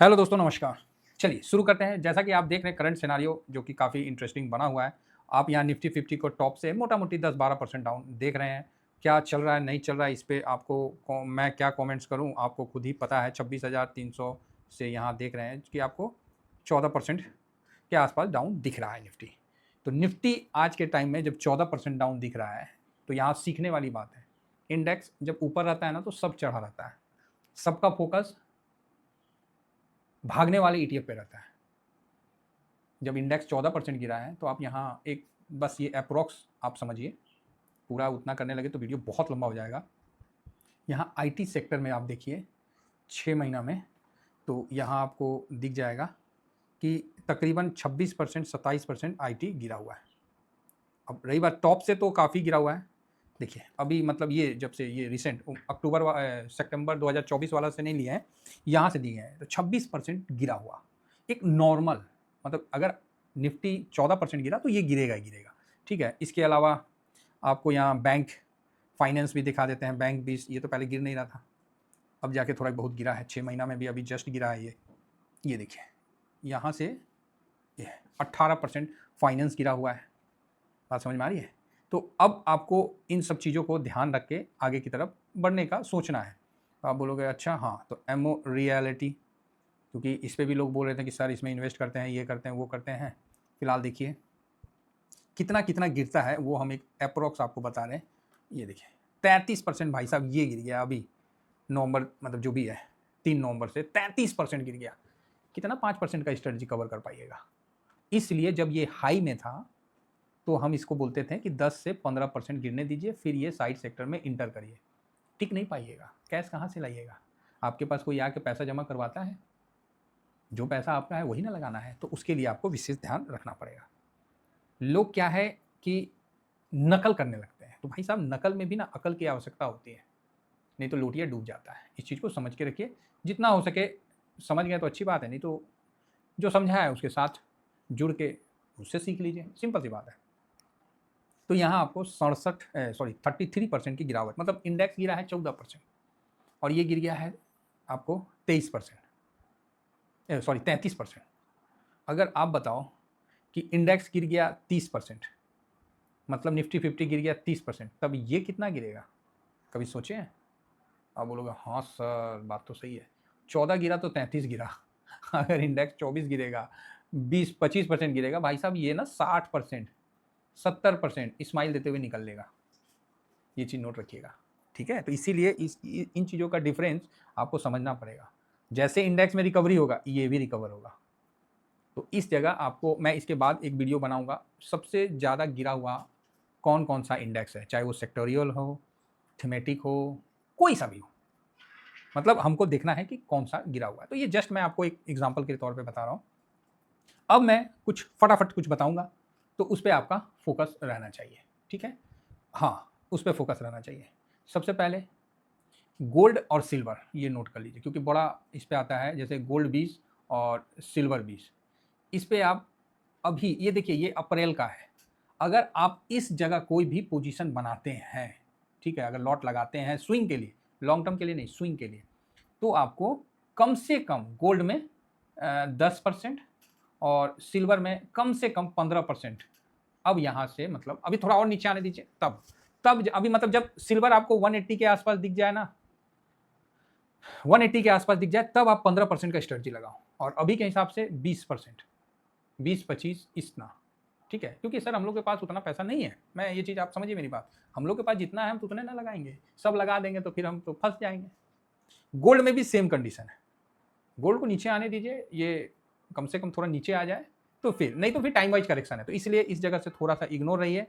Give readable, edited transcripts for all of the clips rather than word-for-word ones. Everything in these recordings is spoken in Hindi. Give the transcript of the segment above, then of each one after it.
हेलो दोस्तों, नमस्कार। चलिए शुरू करते हैं। जैसा कि आप देख रहे हैं करंट सिनेरियो जो कि काफ़ी इंटरेस्टिंग बना हुआ है। आप यहाँ निफ्टी 50 को टॉप से मोटा-मोटी 10-12% डाउन देख रहे हैं। क्या चल रहा है, नहीं चल रहा है, इस पे आपको मैं क्या कमेंट्स करूँ, आपको खुद ही पता है। 26,300 से यहाँ देख रहे हैं कि आपको 14% के आसपास डाउन दिख रहा है निफ्टी। तो निफ्टी आज के टाइम में जब 14% डाउन दिख रहा है, तो यहाँ सीखने वाली बात है। इंडेक्स जब ऊपर रहता है ना, तो सब चढ़ा रहता है। सबका फोकस भागने वाले ईटीएफ पे रहता है। जब इंडेक्स 14% गिरा है, तो आप यहाँ एक बस ये अप्रॉक्स आप समझिए। पूरा उतना करने लगे तो वीडियो बहुत लंबा हो जाएगा। यहाँ आईटी सेक्टर में आप देखिए 6 महीना में, तो यहाँ आपको दिख जाएगा कि तकरीबन 26% 27% आईटी गिरा हुआ है। अब रही बात टॉप से, तो काफ़ी गिरा हुआ है। देखिए अभी मतलब ये जब से ये रिसेंट सितंबर 2024 वाला से नहीं लिया है, यहाँ से दिए हैं, तो 26% गिरा हुआ। एक नॉर्मल मतलब अगर निफ्टी 14% गिरा तो ये गिरेगा ही गिरेगा, ठीक है। इसके अलावा आपको यहाँ बैंक फाइनेंस भी दिखा देते हैं। बैंक भी ये तो पहले गिर नहीं रहा था, अब जाके थोड़ा बहुत गिरा है। 6 महीना में भी अभी जस्ट गिरा है ये देखिए यहाँ से ये 18% फाइनेंस गिरा हुआ है। बात समझ में आ रही है? तो अब आपको इन सब चीज़ों को ध्यान रख के आगे की तरफ बढ़ने का सोचना है। तो आप बोलोगे अच्छा हाँ, तो एमओ रियलिटी, क्योंकि इस पे भी लोग बोल रहे थे कि सर इसमें इन्वेस्ट करते हैं, ये करते हैं, वो करते हैं। फिलहाल देखिए कितना कितना गिरता है, वो हम एक अप्रोक्स आपको बता रहे हैं। ये देखिए 33% भाई साहब ये गिर गया अभी नवंबर, मतलब जो भी है 3 नवंबर से 33% गिर गया। कितना 5% का स्ट्रेटजी कवर कर पाइएगा। इसलिए जब ये हाई में था तो हम इसको बोलते थे कि 10 से 15% गिरने दीजिए, फिर ये साइड सेक्टर में इंटर करिए। टिक नहीं पाइएगा, कैश कहाँ से लाइएगा? आपके पास कोई आके पैसा जमा करवाता है? जो पैसा आपका है वही ना लगाना है, तो उसके लिए आपको विशेष ध्यान रखना पड़ेगा। लोग क्या है कि नकल करने लगते हैं, तो भाई साहब नकल में भी ना अकल की आवश्यकता होती है, नहीं तो लोटिया डूब जाता है। इस चीज़ को समझ के रखिए, जितना हो सके समझ गए तो अच्छी बात है, नहीं तो जो समझा है उसके साथ जुड़ के उससे सीख लीजिए, सिंपल सी बात है। तो यहाँ आपको 33% की गिरावट, मतलब इंडेक्स गिरा है 14% और ये गिर गया है आपको 33%। अगर आप बताओ कि इंडेक्स गिर गया 30%, मतलब निफ्टी 50 गिर गया 30%, तब ये कितना गिरेगा? कभी सोचे हैं? आप बोलोगे हाँ सर बात तो सही है, 14 गिरा तो 33 गिरा। अगर इंडेक्स 24 गिरेगा, 20-25% गिरेगा, भाई साहब ये ना 60% 70% स्माइल देते हुए निकल लेगा। ये चीज़ नोट रखिएगा, ठीक है। तो इसीलिए इन चीज़ों का डिफरेंस आपको समझना पड़ेगा। जैसे इंडेक्स में रिकवरी होगा, ये भी रिकवर होगा। तो इस जगह आपको मैं इसके बाद एक वीडियो बनाऊंगा, सबसे ज़्यादा गिरा हुआ कौन कौन सा इंडेक्स है, चाहे वो सेक्टोरियल हो, थीमेटिक हो, कोई सा भी हो, मतलब हमको देखना है कि कौन सा गिरा हुआ है। तो ये जस्ट मैं आपको एक एग्जाम्पल के तौर पर बता रहा हूँ। अब मैं कुछ फटाफट कुछ बताऊंगा, तो उस पर आपका फोकस रहना चाहिए, ठीक है। हाँ, उस पर फोकस रहना चाहिए। सबसे पहले गोल्ड और सिल्वर ये नोट कर लीजिए, क्योंकि बड़ा इस पे आता है, जैसे गोल्ड 20 और सिल्वर 20। इस पे आप अभी ये देखिए, ये अप्रैल का है। अगर आप इस जगह कोई भी पोजीशन बनाते हैं, ठीक है, अगर लॉट लगाते हैं स्विंग के लिए, लॉन्ग टर्म के लिए नहीं, स्विंग के लिए, तो आपको कम से कम गोल्ड में 10% और सिल्वर में कम से कम 15%। अब यहाँ से मतलब अभी थोड़ा और नीचे आने दीजिए, तब अभी मतलब जब सिल्वर आपको 180 के आसपास दिख जाए ना, 180 के आसपास दिख जाए, तब आप 15% का स्ट्रेटजी लगाओ। और अभी के हिसाब से 20%, 20-25 इतना, ठीक है। क्योंकि सर हम लोग के पास उतना पैसा नहीं है, मैं ये चीज़ आप समझिए मेरी बात, हम लोग के पास जितना है हम तो उतने ना लगाएंगे, सब लगा देंगे तो फिर हम तो फंस जाएंगे। गोल्ड में भी सेम कंडीशन है, गोल्ड को नीचे आने दीजिए, ये कम से कम थोड़ा नीचे आ जाए तो फिर, नहीं तो फिर टाइम वाइज करेक्शन है। तो इसलिए इस जगह से थोड़ा सा इग्नोर रहिए।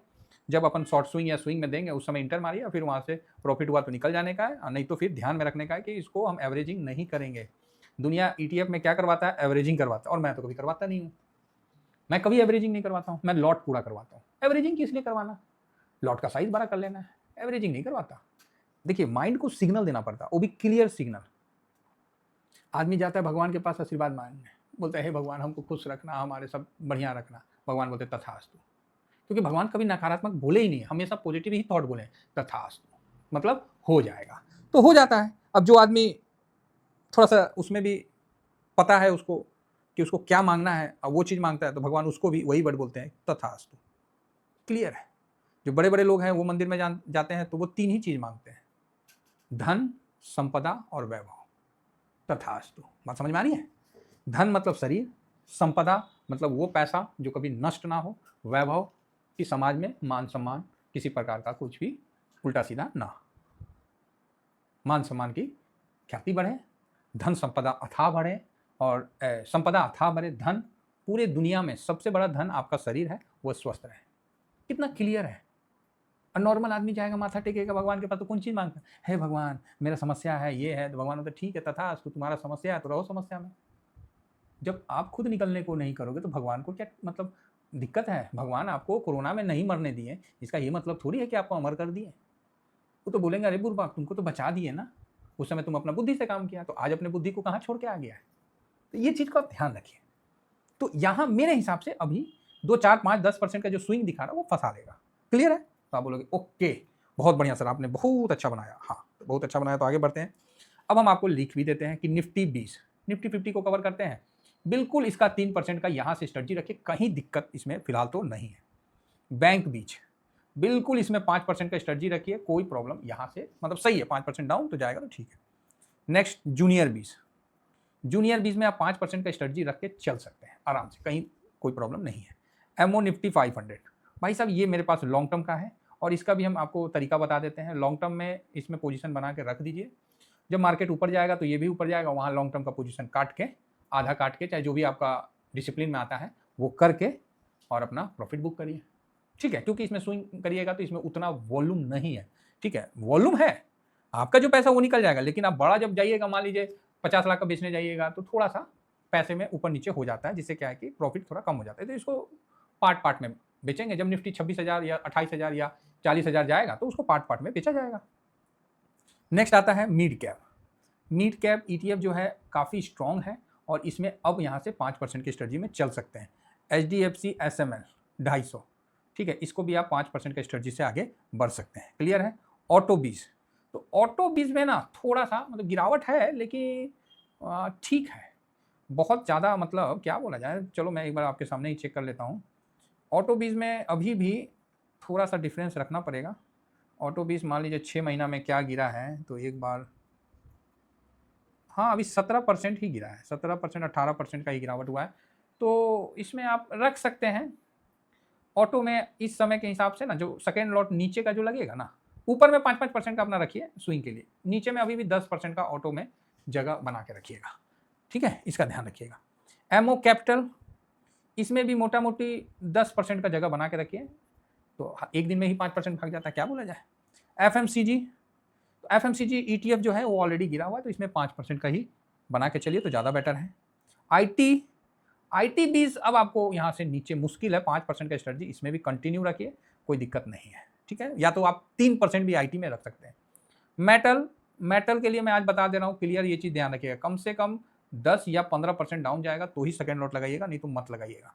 जब अपन शॉर्ट स्विंग या स्विंग में देंगे उस समय इंटर मारिए, फिर वहाँ से प्रॉफिट हुआ तो निकल जाने का है, और नहीं तो फिर ध्यान में रखने का है कि इसको हम एवरेजिंग नहीं करेंगे। दुनिया ईटीएफ में क्या करवाता है? एवरेजिंग करवाता है, और मैं तो कभी करवाता नहीं हूँ। मैं कभी एवरेजिंग नहीं करवाता हूँ, मैं लॉट पूरा करवाता हूँ। एवरेजिंग किस लिए करवाना? लॉट का साइज बड़ा कर लेना है, एवरेजिंग नहीं करवाता। देखिए माइंड को सिग्नल देना पड़ता है, वो भी क्लियर सिग्नल। आदमी जाता है भगवान के पास आशीर्वाद मांगने, बोलता है हे भगवान हमको खुश रखना, हमारे सब बढ़िया रखना। भगवान बोलते तथास्तु, क्योंकि भगवान कभी नकारात्मक बोले ही नहीं, हमेशा पॉजिटिव ही थॉट बोले, तथास्तु मतलब हो जाएगा। तो हो जाता है। अब जो आदमी थोड़ा सा उसमें भी पता है उसको कि उसको क्या मांगना है, और वो चीज़ मांगता है तो भगवान उसको भी वही वर्ड बोलते हैं, तथास्तु। क्लियर है? जो बड़े बड़े लोग हैं वो मंदिर में जाते हैं तो वो 3 ही चीज़ मांगते हैं, धन, संपदा और वैभव। तथास्तु। बात समझ में आ रही है? धन मतलब शरीर, संपदा मतलब वो पैसा जो कभी नष्ट ना हो, वैभव कि समाज में मान सम्मान किसी प्रकार का कुछ भी उल्टा सीधा ना हो, मान सम्मान की ख्याति बढ़े, धन संपदा अथाह बढ़े, और संपदा अथाह बढ़े, धन पूरे दुनिया में सबसे बड़ा धन आपका शरीर है, वो स्वस्थ रहे। कितना क्लियर है। और नॉर्मल आदमी जाएगा माथा टेकेगा भगवान के पास तो कौन चीज़ मांगता है, भगवान मेरा समस्या है ये है, तो भगवान बोलते ठीक है तथास्तु, तुम्हारा समस्या है तो रहो समस्या में। जब आप खुद निकलने को नहीं करोगे तो भगवान को क्या मतलब दिक्कत है? भगवान आपको कोरोना में नहीं मरने दिए, इसका ये मतलब थोड़ी है कि आपको अमर कर दिए। वो तो बोलेंगे अरे बुर्बक तुमको तो बचा दिए ना, उस समय तुम अपना बुद्धि से काम किया, तो आज अपने बुद्धि को कहाँ छोड़ के आ गया है? तो ये चीज़ को आप ध्यान रखिए। तो यहाँ मेरे हिसाब से अभी 2, 4, 5, 10% का जो स्विंग दिखा रहा है वो फंसा देगा। क्लियर है? तो आप बोलोगे ओके बहुत बढ़िया सर, आपने बहुत अच्छा बनाया। हाँ तो बहुत अच्छा बनाया, तो आगे बढ़ते हैं। अब हम आपको लिख भी देते हैं कि निफ्टी 20, निफ्टी 50 को कवर करते हैं। बिल्कुल इसका 3% का यहाँ से स्ट्रेटजी रखिए, कहीं दिक्कत इसमें फिलहाल तो नहीं है। बैंक बीच बिल्कुल इसमें 5% का स्ट्रेटजी रखिए, कोई प्रॉब्लम यहाँ से मतलब सही है, 5% डाउन तो जाएगा तो ठीक है। नेक्स्ट जूनियर 20, जूनियर 20 में आप 5% का स्ट्रेटजी रख के चल सकते हैं आराम से, कहीं कोई प्रॉब्लम नहीं है। एमओ निफ्टी 500, भाई साहब ये मेरे पास लॉन्ग टर्म का है, और इसका भी हम आपको तरीका बता देते हैं। लॉन्ग टर्म में इसमें पोजीशन बना के रख दीजिए, जब मार्केट ऊपर जाएगा तो ये भी ऊपर जाएगा, वहाँ लॉन्ग टर्म का पोजीशन काट के, आधा काट के, चाहे जो भी आपका डिसिप्लिन में आता है वो करके और अपना प्रॉफिट बुक करिए। ठीक है, क्योंकि इसमें स्विंग करिएगा तो इसमें उतना वॉल्यूम नहीं है। ठीक है, वॉल्यूम है, आपका जो पैसा वो निकल जाएगा, लेकिन आप बड़ा जब जाइएगा, मान लीजिए 50 लाख का बेचने जाइएगा तो थोड़ा सा पैसे में ऊपर नीचे हो जाता है, जिससे क्या है कि प्रॉफिट थोड़ा कम हो जाता है। तो इसको पार्ट पार्ट में बेचेंगे। जब निफ्टी 26,000 या 28,000 या 40,000 जाएगा तो उसको पार्ट पार्ट में बेचा जाएगा। नेक्स्ट आता है mid cap. Mid cap ETF जो है काफ़ी स्ट्रॉन्ग है, और इसमें अब यहाँ से 5% की स्ट्रेटजी में चल सकते हैं। HDFC SML 250, ठीक है, इसको भी आप 5% का स्ट्रेटजी से आगे बढ़ सकते हैं। क्लियर है? ऑटो 20, तो ऑटो 20 में ना थोड़ा सा मतलब गिरावट है, लेकिन ठीक है, बहुत ज़्यादा मतलब क्या बोला जाए, चलो मैं एक बार आपके सामने ही चेक कर लेता हूँ। ऑटो 20 में अभी भी थोड़ा सा डिफरेंस रखना पड़ेगा। ऑटो 20 मान लीजिए 6 महीना में क्या गिरा है, तो एक बार हाँ अभी 17% ही गिरा है, 17% 18% का ही गिरावट हुआ है, तो इसमें आप रख सकते हैं। ऑटो में इस समय के हिसाब से ना जो सेकेंड लॉट नीचे का जो लगेगा ना, ऊपर में 5-5% का अपना रखिए स्विंग के लिए, नीचे में अभी भी 10% का ऑटो में जगह बना के रखिएगा। ठीक है, इसका ध्यान रखिएगा। एमओ कैपिटल, इसमें भी मोटा मोटी 10% का जगह बना के रखिए, तो एक दिन में ही 5% भाग जाता है, क्या बोला जाए। FMCG, तो FMCG ETF जो है वो ऑलरेडी गिरा हुआ है, तो इसमें 5% का ही बना के चलिए तो ज़्यादा बेटर है। IT 20 अब आपको यहाँ से नीचे मुश्किल है, 5% का स्ट्रेटजी इसमें भी कंटिन्यू रखिए, कोई दिक्कत नहीं है। ठीक है, या तो आप 3% भी IT में रख सकते हैं। मेटल के लिए मैं आज बता दे रहा हूँ क्लियर, ये चीज़ ध्यान रखिएगा, कम से कम 10 या 15% डाउन जाएगा तो ही सेकेंड लॉट लगाइएगा, नहीं तो मत लगाइएगा।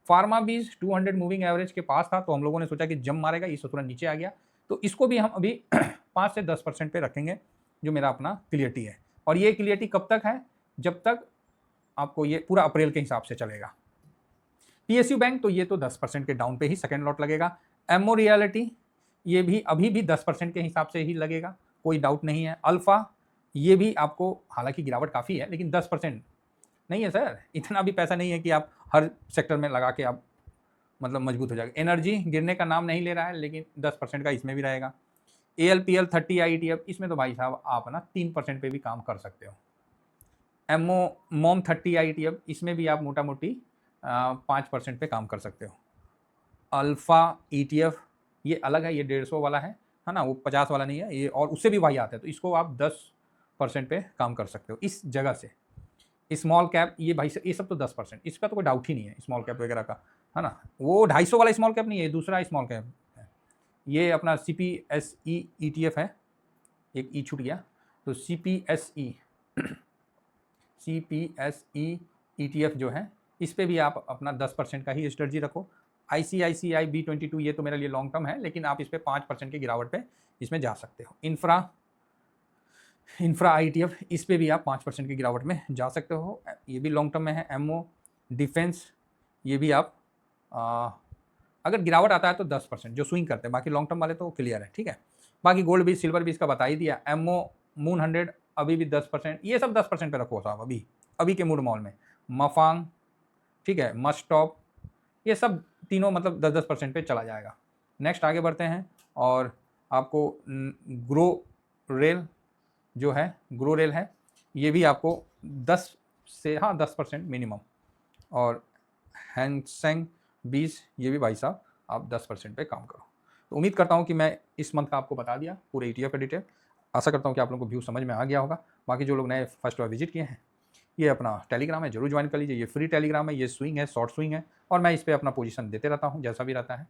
फार्मा 20 200 मूविंग एवरेज के पास था, तो हम लोगों ने सोचा कि जम मारेगा, ये थोड़ा नीचे आ गया, तो इसको भी हम अभी 5 से 10% पे रखेंगे, जो मेरा अपना क्लियरिटी है। और ये क्लियरिटी कब तक है? जब तक आपको ये पूरा अप्रैल के हिसाब से चलेगा। PSU बैंक, तो ये तो 10% के डाउन पे ही सेकेंड लॉट लगेगा। एमओ रियलिटी, ये भी अभी भी 10% के हिसाब से ही लगेगा, कोई डाउट नहीं है। अल्फा, ये भी आपको हालांकि गिरावट काफ़ी है, लेकिन 10% नहीं है सर, इतना भी पैसा नहीं है कि आप हर सेक्टर में लगा के आप मतलब मजबूत हो जाएगा। एनर्जी गिरने का नाम नहीं ले रहा है, लेकिन 10% का इसमें भी रहेगा। ALPL 30 ETF, इसमें तो भाई साहब आप ना 3% पे भी काम कर सकते हो। MOM 30 ETF, इसमें भी आप मोटा मोटी 5% पे काम कर सकते हो। अल्फा ETF ये अलग है, ये 150 वाला है ना, वो 50 वाला नहीं है ये, और उससे भी भाई आता है, तो इसको आप 10% पे काम कर सकते हो इस जगह से। स्मॉल कैप, ये भाई ये सब तो 10%, इसका तो कोई डाउट ही नहीं है स्मॉल कैप वगैरह का, है ना। वो 250 वाला स्मॉल कैप नहीं है, दूसरा स्मॉल कैप है, ये अपना CPSE ETF है, एक ई छूट गया, तो CPSE ETF जो है, इस पर भी आप अपना 10% का ही स्ट्रेटजी रखो। ICICI B22, ये तो मेरे लिए लॉन्ग टर्म है, लेकिन आप इस पर 5% की गिरावट पे इसमें जा सकते हो। इंफ्रा ITF, इस पे भी आप 5% की गिरावट में जा सकते हो, ये भी लॉन्ग टर्म में है। एमओ डिफेंस, ये भी आप अगर गिरावट आता है तो 10% जो स्विंग करते हैं, बाकी लॉन्ग टर्म वाले तो क्लियर है, ठीक है। बाकी गोल्ड भी, सिल्वर भी इसका बता ही दिया। एमओ, मून 100 अभी भी 10%, ये सब 10% पे रखो साहब अभी के मूड माहौल में। मफांग, ठीक है, मस्टॉप, ये सब तीनों मतलब 10-10% पे चला जाएगा। नेक्स्ट आगे बढ़ते हैं और आपको ग्रो रेल जो है, ग्रो रेल है, ये भी आपको 10 से 10% मिनिमम। और हैंगसेंग 20, ये भी भाई साहब आप 10% पे काम करो। तो उम्मीद करता हूँ कि मैं इस मंथ का आपको बता दिया पूरे ETF का डिटेल। आशा करता हूँ कि आप लोगों को व्यू समझ में आ गया होगा। बाकी जो लोग नए फर्स्ट बार विजिट किए हैं, ये अपना टेलीग्राम है, जरूर ज्वाइन कर लीजिए। ये फ्री टेलीग्राम है, ये स्विंग है, शॉर्ट स्विंग है, और मैं इस पर अपना पोजीशन देते रहता हूँ जैसा भी रहता है।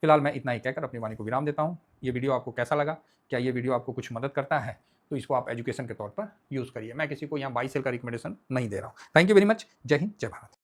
फिलहाल मैं इतना ही कहकर अपनी वाणी को विराम देता हूँ। ये वीडियो आपको कैसा लगा? क्या ये वीडियो आपको कुछ मदद करता है? तो इसको आप एजुकेशन के तौर पर यूज़ करिए। मैं किसी को यहाँ बाई सेल का रिकमेंडेशन नहीं दे रहा हूँ। Thank you very much. जय हिंद, जय भारत।